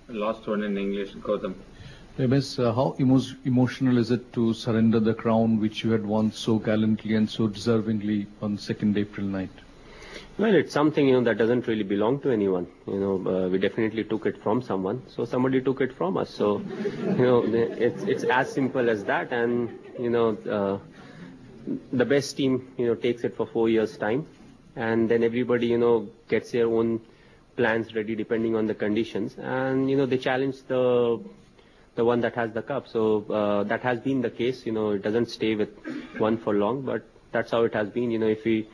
Last one in English, Gautam. MS, how emotional is it to surrender the crown which you had won so gallantly and so deservingly on 2nd April night? Well, it's something, that doesn't really belong to anyone. We definitely took it from someone. So somebody took it from us. So, it's as simple as that. And, the best team, takes it for 4 years' time. And then everybody, gets their own plans ready depending on the conditions. And, they challenge the one that has the cup. So that has been the case. It doesn't stay with one for long, but that's how it has been. If we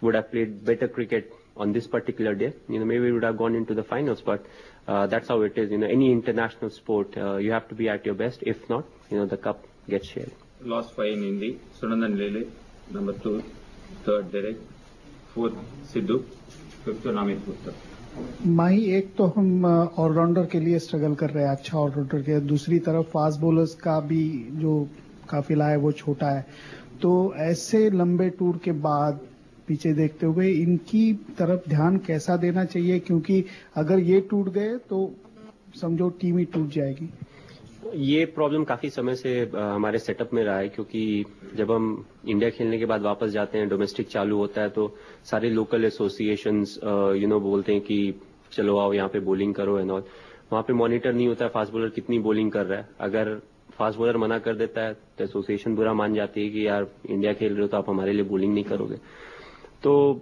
would have played better cricket on this particular day, maybe we would have gone into the finals, but that's how it is. Any international sport, you have to be at your best. If not, the cup gets shared. Last 5 in Hindi, Sunandan Lele, number 2, 3rd Derek, 4th Sidhu, 5th Namit Gupta. माही, एक तो हम allrounder के लिए struggle कर रहे हैं, अच्छा allrounder के, दूसरी तरफ फास्ट बॉलर्स का भी जो काफिला है वो छोटा है, तो ऐसे लंबे टूर के बाद पीछे देखते हुए इनकी तरफ ध्यान कैसा देना चाहिए, क्योंकि अगर ये टूट गए तो समझो टीम ही टूट जाएगी। ये प्रॉब्लम काफी समय से हमारे सेटअप में रहा है, क्योंकि जब हम इंडिया खेलने के बाद वापस जाते हैं, डोमेस्टिक चालू होता है, तो सारे लोकल एसोसिएशंस बोलते हैं कि चलो आओ यहाँ पे बॉलिंग करो एंड ऑल। वहाँ पे मॉनिटर नहीं होता है फास्ट बॉलर कितनी बॉलिंग कर रहा है। अगर फास्ट बॉलर मना कर देता है तो एसोसिएशन बुरा मान जाती है कि यार इंडिया खेल रहे हो तो आप हमारे लिए बॉलिंग नहीं करोगे। तो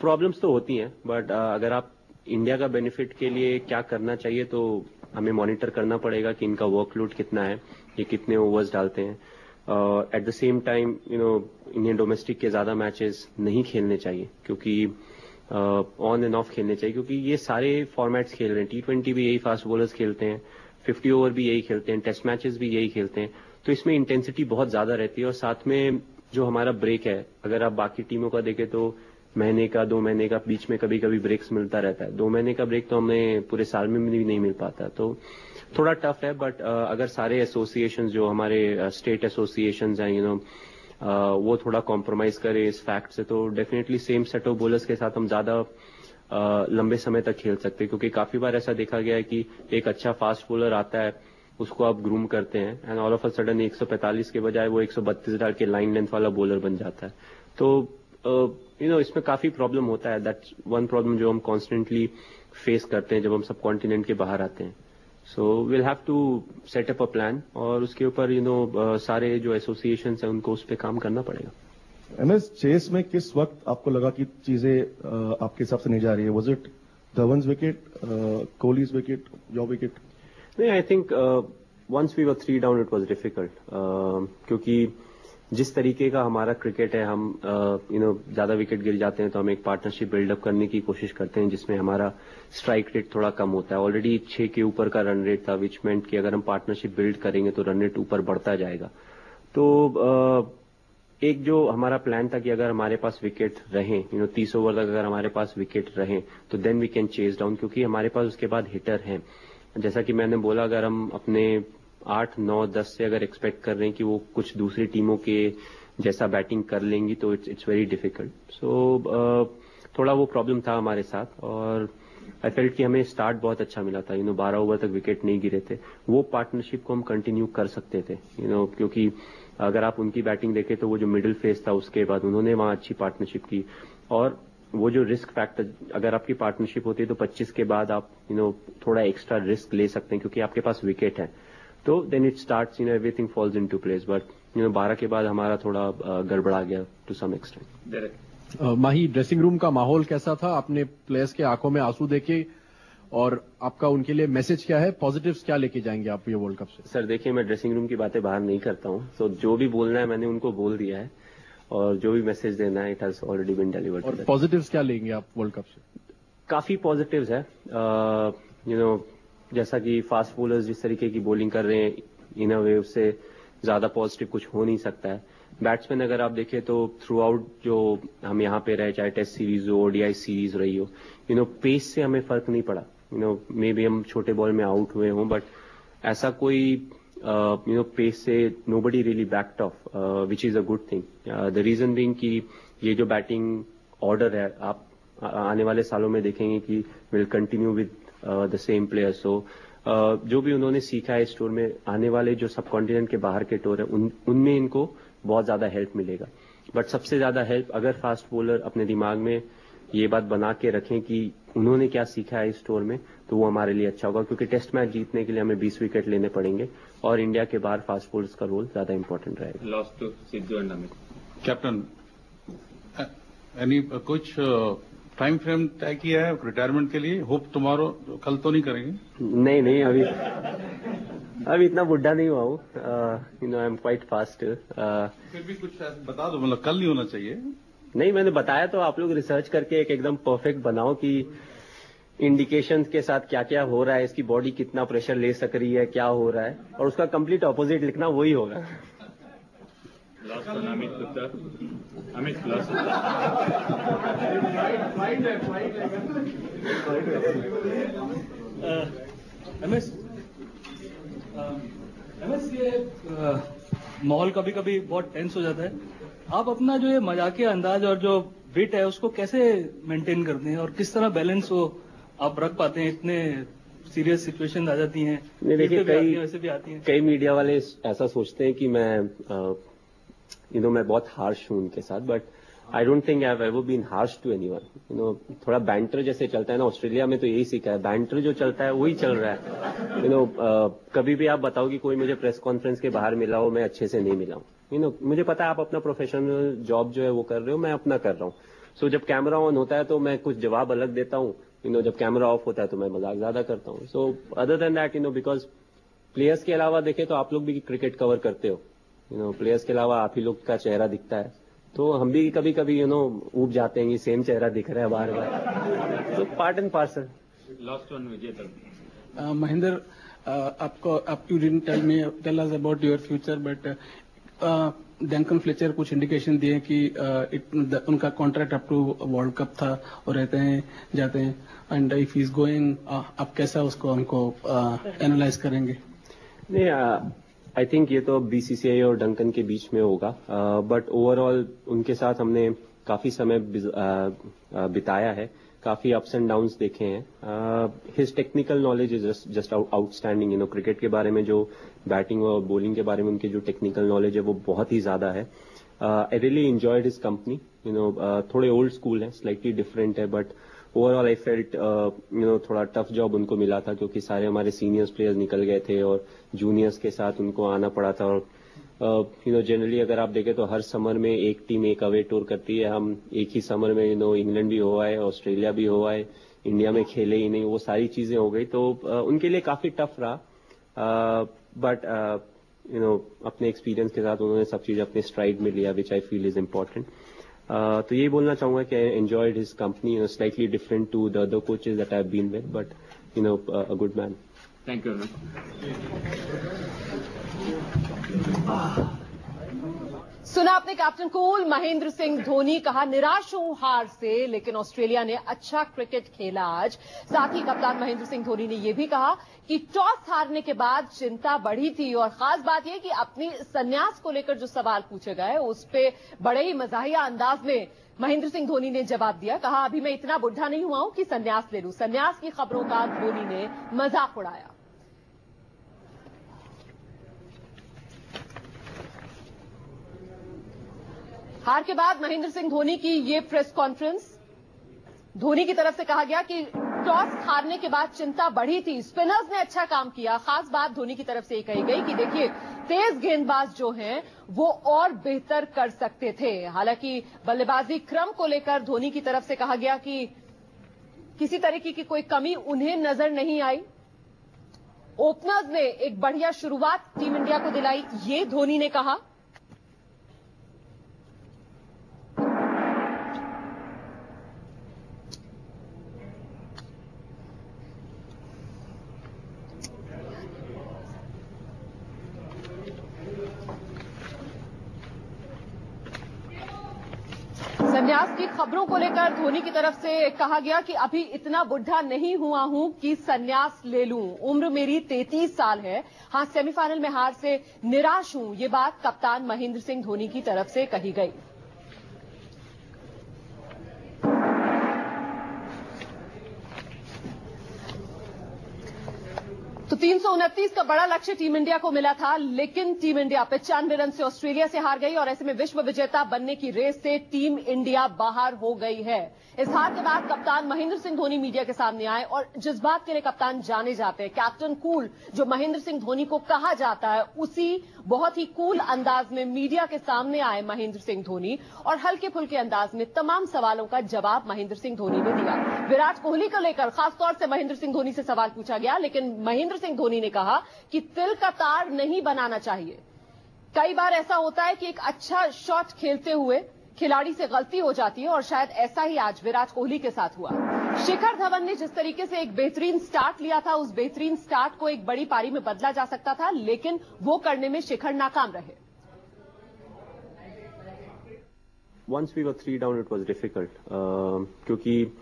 प्रॉब्लम्स तो होती हैं, बट अगर आप इंडिया का बेनिफिट के लिए क्या करना चाहिए तो हमें मॉनिटर करना पड़ेगा कि इनका वर्कलोड कितना है, ये कितने ओवर्स डालते हैं। एट द सेम टाइम इन्हें डोमेस्टिक के ज्यादा मैचेस नहीं खेलने चाहिए, क्योंकि ऑन एंड ऑफ खेलने चाहिए, क्योंकि ये सारे फॉर्मेट्स खेल रहे हैं। T20 भी यही फास्ट बॉलर्स खेलते हैं, 50 ओवर भी यही खेलते हैं, टेस्ट मैचेस भी यही खेलते हैं, तो इसमें इंटेंसिटी बहुत ज्यादा रहती है। और साथ में जो हमारा ब्रेक है, अगर आप बाकी टीमों का देखें तो महीने का 2 महीने का बीच में कभी कभी ब्रेक्स मिलता रहता है। 2 महीने का ब्रेक तो हमें पूरे साल में भी नहीं मिल पाता, तो थोड़ा टफ है। बट अगर सारे एसोसिएशन जो हमारे स्टेट एसोसिएशन हैं वो थोड़ा कॉम्प्रोमाइज करे इस फैक्ट से, तो definitely same set of bowlers के साथ हम ज्यादा लंबे समय तक खेल सकते हैं। क्योंकि काफी बार ऐसा देखा गया है कि एक अच्छा फास्ट बॉलर आता है, उसको आप ग्रूम करते हैं and all of a sudden 145 के बजाय वो 132 डाल के लाइन लेंथ वाला बॉलर बन जाता है। तो इसमें काफी प्रॉब्लम होता है। दैट्स वन प्रॉब्लम जो हम कॉन्स्टेंटली फेस करते हैं जब हम सब कॉन्टिनेंट के बाहर आते हैं। So will have to set up a plan, और उसके ऊपर सारे जो एसोसिएशन हैं उनको उस पर काम करना पड़ेगा। एमएस, चेस में किस वक्त आपको लगा कि चीजें आपके हिसाब से नहीं जा रही है? वाज इट धवन's विकेट, कोहली's विकेट, योर विकेट? नहीं, I think once we were 3 down it was difficult, क्योंकि जिस तरीके का हमारा क्रिकेट है, हम ज्यादा विकेट गिर जाते हैं तो हम एक पार्टनरशिप बिल्डअप करने की कोशिश करते हैं जिसमें हमारा स्ट्राइक रेट थोड़ा कम होता है। ऑलरेडी 6 के ऊपर का रन रेट था, विच मेंट कि अगर हम पार्टनरशिप बिल्ड करेंगे तो रन रेट ऊपर बढ़ता जाएगा। तो एक जो हमारा प्लान था कि अगर हमारे पास विकेट रहें, 30 ओवर तक अगर हमारे पास विकेट रहें तो then we can chase down, क्योंकि हमारे पास उसके बाद हिटर हैं। जैसा कि मैंने बोला, अगर हम अपने 8, 9, 10 से अगर एक्सपेक्ट कर रहे हैं कि वो कुछ दूसरी टीमों के जैसा बैटिंग कर लेंगी तो इट्स वेरी डिफिकल्ट। सो थोड़ा वो प्रॉब्लम था हमारे साथ, और आई फेल्ट कि हमें स्टार्ट बहुत अच्छा मिला था। 12 ओवर तक विकेट नहीं गिरे थे, वो पार्टनरशिप को हम कंटिन्यू कर सकते थे। क्योंकि अगर आप उनकी बैटिंग देखें तो वो जो मिडिल फेज था उसके बाद उन्होंने वहां अच्छी पार्टनरशिप की, और वो जो रिस्क फैक्टर, अगर आपकी पार्टनरशिप होती है तो 25 के बाद आप थोड़ा एक्स्ट्रा रिस्क ले सकते हैं क्योंकि आपके पास विकेट है, तो then it starts everything falls into place. But 12 के बाद हमारा थोड़ा गड़बड़ा गया to some extent. Mahi, dressing room का माहौल कैसा था? आपने प्लेयर्स के आंखों में आंसू देखे, और आपका उनके लिए मैसेज क्या है? पॉजिटिव्स क्या लेके जाएंगे आप ये वर्ल्ड कप से? सर देखिए, मैं ड्रेसिंग रूम की बातें बाहर नहीं करता हूँ, तो जो भी बोलना है मैंने उनको बोल दिया है, और जो भी मैसेज देना है it has already been delivered. और पॉजिटिव्स क्या लेंगे आप वर्ल्ड कप से? काफी पॉजिटिव्स है। जैसा कि फास्ट बॉलर्स जिस तरीके की बॉलिंग कर रहे हैं, इन अ वे उससे ज्यादा पॉजिटिव कुछ हो नहीं सकता है। बैट्समैन अगर आप देखें तो थ्रू आउट जो हम यहाँ पे रहे, चाहे टेस्ट सीरीज हो, ओडीआई सीरीज रही हो, पेस से हमें फर्क नहीं पड़ा। मे बी हम छोटे बॉल में आउट हुए हों, बट ऐसा कोई पेस से nobody really backed off, which is a good thing. The reason being कि ये जो बैटिंग ऑर्डर है, आप आने वाले सालों में देखेंगे कि will continue with the same player. So जो भी उन्होंने सीखा है इस टूर में, आने वाले जो सब कॉन्टिनेंट के बाहर के टूर है उनमें इनको बहुत ज्यादा हेल्प मिलेगा. बट सबसे ज्यादा हेल्प अगर फास्ट बॉलर अपने दिमाग में ये बात बना के रखें कि उन्होंने क्या सीखा है इस टूर में, तो वो हमारे लिए अच्छा होगा, क्योंकि टेस्ट मैच जीतने के लिए हमें 20 विकेट लेने पड़ेंगे और इंडिया के बाहर फास्ट बॉलर्स का रोल ज्यादा इंपॉर्टेंट रहेगा. Lost to Sidhu and Amit. Captain, any कुछ टाइम फ्रेम तय किया है रिटायरमेंट के लिए? होप टुमारो, कल तो नहीं करेंगे? नहीं, अभी इतना बुढ़ा नहीं हुआ हूँ. I am quite fast. फिर भी कुछ बता दो, मतलब कल नहीं होना चाहिए. नहीं, मैंने बताया तो आप लोग रिसर्च करके एक एकदम परफेक्ट बनाओ कि इंडिकेशंस के साथ क्या क्या हो रहा है, इसकी बॉडी कितना प्रेशर ले सक रही है, क्या हो रहा है, और उसका कंप्लीट ऑपोजिट लिखना, वही होगा. Lost on Amit Gupta. Amit lost. MS, ये माहौल कभी कभी बहुत टेंस हो जाता है. आप अपना जो ये मजाकिया अंदाज और जो विट है उसको कैसे मेंटेन करते हैं और किस तरह बैलेंस वो आप रख पाते हैं? इतने सीरियस सिचुएशन आ जाती हैं, देखिए वैसे भी आती हैं. कई मीडिया वाले ऐसा सोचते हैं कि मैं मैं बहुत हार्श हूं उनके साथ, but I don't think I have ever been harsh to anyone. थोड़ा बैंटर जैसे चलता है ना, ऑस्ट्रेलिया में तो यही सीखा है, बैंटर जो चलता है वही चल रहा है. कभी भी आप बताओ कि कोई मुझे प्रेस कॉन्फ्रेंस के बाहर मिला हो, मैं अच्छे से नहीं मिला हूं. मुझे पता है आप अपना प्रोफेशनल जॉब जो है वो कर रहे हो, मैं अपना कर रहा हूँ. सो जब कैमरा ऑन होता है तो मैं कुछ जवाब अलग देता हूँ, जब कैमरा ऑफ होता है तो मैं मजाक ज्यादा करता हूँ. So other than that, because players के अलावा देखें तो आप लोग भी क्रिकेट कवर करते हो, प्लेयर्स के अलावा आप ही लोग का चेहरा दिखता है, तो हम भी कभी कभी ऊब जाते हैं कि सेम चेहरा दिख रहा है बार बार. तो part and parcel. Lost one विजेता. महेंद्र, आप you didn't tell us about your future, but Duncan Fletcher कुछ इंडिकेशन दिए कि उनका contract up to world cup था और रहते हैं जाते हैं, and if he is going, आप कैसा उसको हमको एनालाइज करेंगे? नहीं, आई थिंक ये तो बीसीसीआई और डंकन के बीच में होगा, बट ओवरऑल उनके साथ हमने काफी समय बिताया है, काफी अप्स एंड डाउन्स देखे हैं. His technical knowledge is just outstanding. Cricket के बारे में जो बैटिंग और बॉलिंग के बारे में उनकी जो टेक्निकल नॉलेज है वो बहुत ही ज्यादा है. I really enjoyed his company. थोड़े ओल्ड स्कूल है, स्लाइटली डिफरेंट है, बट ओवरऑल आई फेल्ट थोड़ा टफ जॉब उनको मिला था, क्योंकि सारे हमारे सीनियर्स प्लेयर्स निकल गए थे और जूनियर्स के साथ उनको आना पड़ा था. और जनरली अगर आप देखें तो हर समर में एक टीम एक अवे टूर करती है. हम एक ही समर में इंग्लैंड भी हो आए, ऑस्ट्रेलिया भी हो आए, इंडिया में खेले ही नहीं, वो सारी चीजें हो गई, तो उनके लिए काफी टफ रहा. बट अपने एक्सपीरियंस के साथ उन्होंने सब चीजें अपने स्ट्राइड में लिया, which I feel is important. तो यही बोलना चाहूंगा कि I enjoyed his company, slightly different to the other coaches that I have been with, but a good man. Thank you. सुना आपने कैप्टन कूल महेंद्र सिंह धोनी. कहा निराश हूं हार से, लेकिन ऑस्ट्रेलिया ने अच्छा क्रिकेट खेला आज. साथ ही कप्तान महेंद्र सिंह धोनी ने यह भी कहा कि टॉस हारने के बाद चिंता बढ़ी थी, और खास बात यह कि अपनी संन्यास को लेकर जो सवाल पूछे गए उस पे बड़े ही मजाहिया अंदाज में महेंद्र सिंह धोनी ने जवाब दिया. कहा अभी मैं इतना बुढ़ा नहीं हुआ हूं कि संन्यास ले लूं. संन्यास की खबरों का धोनी ने मजाक उड़ाया. हार के बाद महेंद्र सिंह धोनी की ये प्रेस कॉन्फ्रेंस. धोनी की तरफ से कहा गया कि टॉस हारने के बाद चिंता बढ़ी थी, स्पिनर्स ने अच्छा काम किया. खास बात धोनी की तरफ से ये कही गई कि देखिए तेज गेंदबाज जो हैं वो और बेहतर कर सकते थे. हालांकि बल्लेबाजी क्रम को लेकर धोनी की तरफ से कहा गया कि किसी तरीके की कोई कमी उन्हें नजर नहीं आई. ओपनर्स ने एक बढ़िया शुरुआत टीम इंडिया को दिलाई, ये धोनी ने कहा. संन्यास की खबरों को लेकर धोनी की तरफ से कहा गया कि अभी इतना बुढ़ा नहीं हुआ हूं कि संन्यास ले लूं, उम्र मेरी 33 साल है. हां, सेमीफाइनल में हार से निराश हूं, ये बात कप्तान महेंद्र सिंह धोनी की तरफ से कही गई. तो 329 का बड़ा लक्ष्य टीम इंडिया को मिला था, लेकिन टीम इंडिया 95 रन से ऑस्ट्रेलिया से हार गई और ऐसे में विश्व विजेता बनने की रेस से टीम इंडिया बाहर हो गई है। इस हार के बाद कप्तान महेंद्र सिंह धोनी मीडिया के सामने आए और जिस बात के लिए कप्तान जाने जाते हैं, कैप्टन कूल जो महेंद्र सिंह धोनी को कहा जाता है, उसी बहुत ही कूल अंदाज में मीडिया के सामने आए महेंद्र सिंह धोनी और हल्के फुल्के अंदाज में तमाम सवालों का जवाब महेंद्र सिंह धोनी ने दिया। विराट कोहली को लेकर खासतौर से महेंद्र सिंह धोनी से सवाल पूछा गया, लेकिन महेंद्र सिंह धोनी ने कहा कि तिल का तार नहीं बनाना चाहिए। कई बार ऐसा होता है कि एक अच्छा शॉट खेलते हुए खिलाड़ी से गलती हो जाती है और शायद ऐसा ही आज विराट कोहली के साथ हुआ। शिखर धवन ने जिस तरीके से एक बेहतरीन स्टार्ट लिया था, उस बेहतरीन स्टार्ट को एक बड़ी पारी में बदला जा सकता था, लेकिन वो करने में शिखर नाकाम रहे। Once we were 3 down, it was difficult, क्योंकि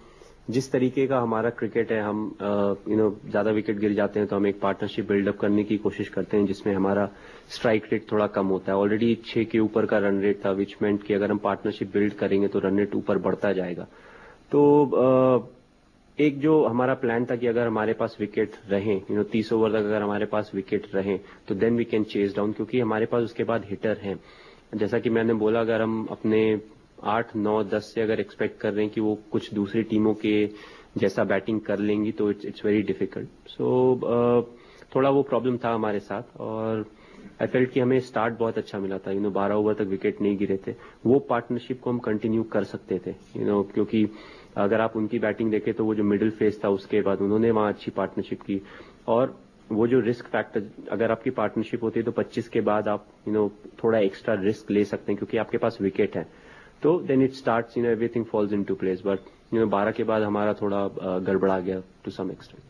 जिस तरीके का हमारा क्रिकेट है, हम ज्यादा विकेट गिर जाते हैं तो हम एक पार्टनरशिप बिल्डअप करने की कोशिश करते हैं जिसमें हमारा स्ट्राइक रेट थोड़ा कम होता है। ऑलरेडी 6 के ऊपर का रन रेट था, विच मेंट कि अगर हम पार्टनरशिप बिल्ड करेंगे तो रन रेट ऊपर बढ़ता जाएगा। तो एक जो हमारा प्लान था कि अगर हमारे पास विकेट रहें, 30 ओवर तक अगर हमारे पास विकेट रहें तो then we can chase down, क्योंकि हमारे पास उसके बाद हिटर हैं। जैसा कि मैंने बोला, अगर हम अपने 8, 9, 10 से अगर एक्सपेक्ट कर रहे हैं कि वो कुछ दूसरी टीमों के जैसा बैटिंग कर लेंगी तो इट्स वेरी डिफिकल्ट। सो थोड़ा वो प्रॉब्लम था हमारे साथ और आई फेल्ट कि हमें स्टार्ट बहुत अच्छा मिला था। 12 ओवर तक विकेट नहीं गिरे थे। वो पार्टनरशिप को हम कंटिन्यू कर सकते थे, क्योंकि अगर आप उनकी बैटिंग देखें तो वो जो मिडिल फेज था उसके बाद उन्होंने वहां अच्छी पार्टनरशिप की। और वो जो रिस्क फैक्टर, अगर आपकी पार्टनरशिप होती है तो 25 के बाद आप थोड़ा एक्स्ट्रा रिस्क ले सकते हैं क्योंकि आपके पास विकेट है। तो then it starts, everything falls into place. But 12 के बाद हमारा थोड़ा गड़बड़ा गया टू सम एक्सटेंट।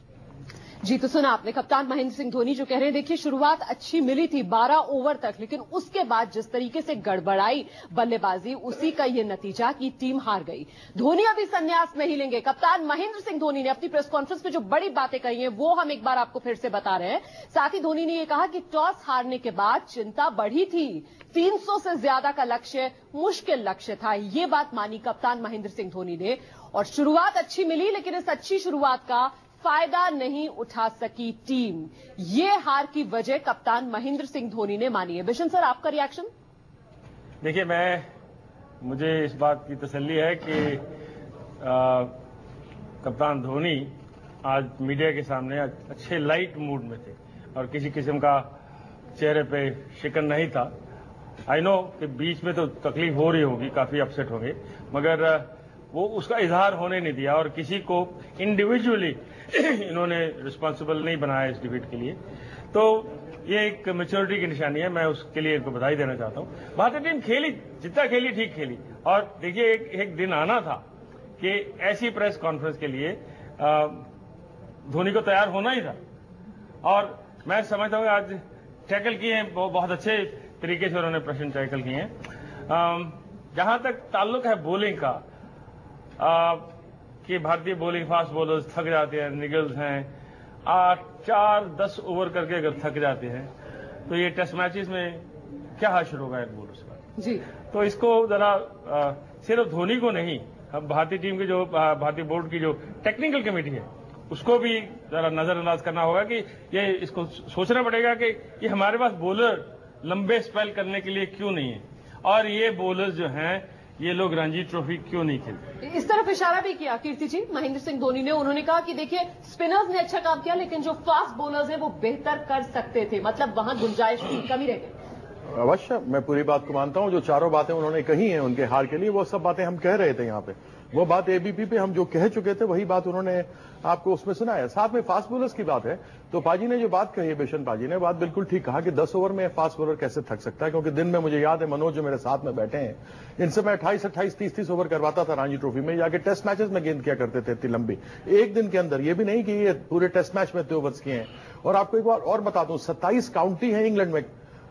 जी, तो सुना आपने कप्तान महेंद्र सिंह धोनी जो कह रहे हैं। देखिए, शुरुआत अच्छी मिली थी 12 ओवर तक, लेकिन उसके बाद जिस तरीके से गड़बड़ाई बल्लेबाजी, उसी का ये नतीजा कि टीम हार गई। धोनी अभी संन्यास नहीं लेंगे। कप्तान महेंद्र सिंह धोनी ने अपनी प्रेस कॉन्फ्रेंस में जो बड़ी बातें कही हैं वो हम एक बार आपको फिर से बता रहे हैं। साथ ही धोनी ने यह कहा कि टॉस हारने के बाद चिंता बढ़ी थी, 300 से ज्यादा का लक्ष्य मुश्किल लक्ष्य था। ये बात मानी कप्तान महेंद्र सिंह धोनी ने। और शुरुआत अच्छी मिली, लेकिन इस अच्छी शुरुआत का फायदा नहीं उठा सकी टीम। ये हार की वजह कप्तान महेंद्र सिंह धोनी ने मानी है। बिशन सर, आपका रिएक्शन? देखिए, मुझे इस बात की तसल्ली है कि कप्तान धोनी आज मीडिया के सामने अच्छे लाइट मूड में थे और किसी किस्म का चेहरे पे शिकन नहीं था। आई नो कि बीच में तो तकलीफ हो रही होगी, काफी अपसेट होंगे, मगर वो उसका इजहार होने नहीं दिया और किसी को इंडिविजुअली इन्होंने रिस्पॉन्सिबल नहीं बनाया इस डिबेट के लिए। तो ये एक मैच्योरिटी की निशानी है, मैं उसके लिए इनको बधाई देना चाहता हूं। भारतीय टीम खेली, जितना खेली ठीक खेली। और देखिए, एक दिन आना था कि ऐसी प्रेस कॉन्फ्रेंस के लिए धोनी को तैयार होना ही था। और मैं समझता हूँ आज टैकल किए हैं, बहुत अच्छे तरीके से उन्होंने प्रश्न टैकल किए हैं। जहां तक ताल्लुक है बॉलिंग का, कि भारतीय बॉलिंग फास्ट बॉलर्स थक जाते हैं, निगल्स हैं, 8, 4, 10 ओवर करके अगर थक जाते हैं तो ये टेस्ट मैचेस में क्या हासिल होगा एक बॉलर्स का जी। तो इसको जरा सिर्फ धोनी को नहीं, अब भारतीय टीम की जो भारतीय बोर्ड की जो टेक्निकल कमेटी है उसको भी जरा नजरअंदाज करना होगा कि ये इसको सोचना पड़ेगा कि ये हमारे पास बॉलर लंबे स्पेल करने के लिए क्यों नहीं है और ये बॉलर्स जो हैं ये लोग रणजी ट्रॉफी क्यों नहीं खेलते। इस तरफ इशारा भी किया कीर्ति जी महेंद्र सिंह धोनी ने। उन्होंने कहा कि देखिए, स्पिनर्स ने अच्छा काम किया, लेकिन जो फास्ट बॉलर्स हैं वो बेहतर कर सकते थे, मतलब वहां गुंजाइश की कमी रह गई। अवश्य, मैं पूरी बात को मानता हूं। जो चारों बातें उन्होंने कही हैं उनके हार के लिए, वो सब बातें हम कह रहे थे यहाँ पे। वो बात एबीपी पे हम जो कह चुके थे वही बात उन्होंने आपको उसमें सुनाया। साथ में फास्ट बॉलर्स की बात है तो पाजी ने जो बात कही है, बिशन पाजी ने बात बिल्कुल ठीक कहा कि 10 ओवर में फास्ट बॉलर कैसे थक सकता है। क्योंकि दिन में मुझे याद है, मनोज जो मेरे साथ में बैठे हैं, इनसे मैं 28, 28, 30 ओवर करवाता था रणजी ट्रॉफी में, जाके टेस्ट मैचेस में गेंद किया करते थे इतनी लंबी एक दिन के अंदर। ये भी नहीं कि ये पूरे टेस्ट मैच में इतने ओवर्स किए हैं। और आपको एक बार और बता दूं, 27 काउंटी है इंग्लैंड में,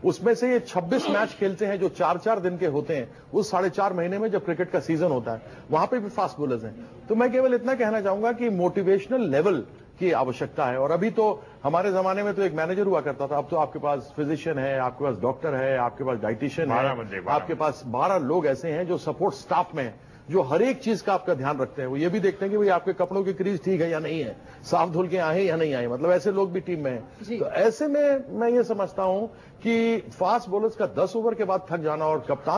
उसमें से ये 26 मैच खेलते हैं जो 4-4 दिन के होते हैं, उस 4.5 महीने में जब क्रिकेट का सीजन होता है, वहां पे भी फास्ट बॉलर्स हैं। तो मैं केवल इतना कहना चाहूंगा कि मोटिवेशनल लेवल की आवश्यकता है। और अभी तो हमारे जमाने में तो एक मैनेजर हुआ करता था, अब तो आपके पास फिजिशियन है, आपके पास डॉक्टर है, आपके पास डाइटिशियन है, आपके पास 12 लोग ऐसे हैं जो सपोर्ट स्टाफ में हैं जो हर एक चीज का आपका ध्यान रखते हैं। वो ये भी देखते हैं कि भाई आपके कपड़ों की क्रीज ठीक है या नहीं है, साफ धुल के आए या नहीं आए, मतलब ऐसे लोग भी टीम में हैं। तो ऐसे में मैं ये समझता हूं कि फास्ट बॉलर्स का 10 ओवर के बाद थक जाना और कप्तान